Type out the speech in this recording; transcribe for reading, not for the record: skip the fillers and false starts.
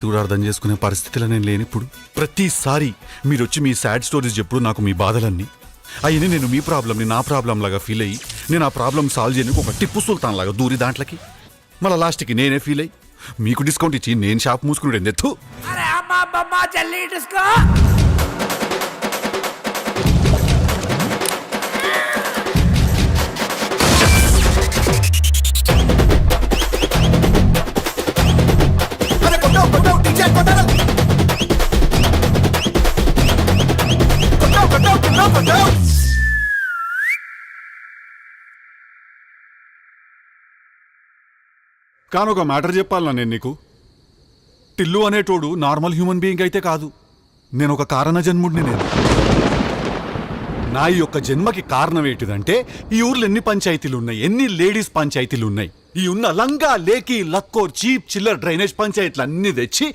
కూడా అర్థం చేసుకునే పరిస్థితిలో నేను లేనిప్పుడు ప్రతిసారి మీరు వచ్చి మీ సాడ్ స్టోరీస్ చెప్పుడు నాకు మీ బాధలన్నీ అయినా నేను మీ ప్రాబ్లమ్ని నా ప్రాబ్లం లాగా ఫీల్ అయ్యి నేను ఆ ప్రాబ్లం సాల్వ్ చేయడానికి ఒక టిప్పు సుల్తాన్ లాగా దూరి దాంట్లోకి మళ్ళీ లాస్ట్కి నేనే ఫీల్ అయ్యి మీకు డిస్కౌంట్ ఇచ్చి నేను షాప్ మూసుకుని ఎత్తు కానీ ఒక మ్యాటర్ చెప్పాలన్నా నేను నీకు టిల్లు అనేటోడు నార్మల్ హ్యూమన్ బీయింగ్ అయితే కాదు నేను ఒక కారణ జన్ముడిని నేను నా ఈ యొక్క జన్మకి కారణం ఏంటిదంటే ఈ ఊర్లో ఎన్ని పంచాయతీలు ఉన్నాయి ఎన్ని లేడీస్ పంచాయతీలు ఉన్నాయి ఈ ఉన్న లంగా లేకి లక్కో చీప్ చిల్లర్ డ్రైనేజ్ పంచాయతీలు అన్ని తెచ్చి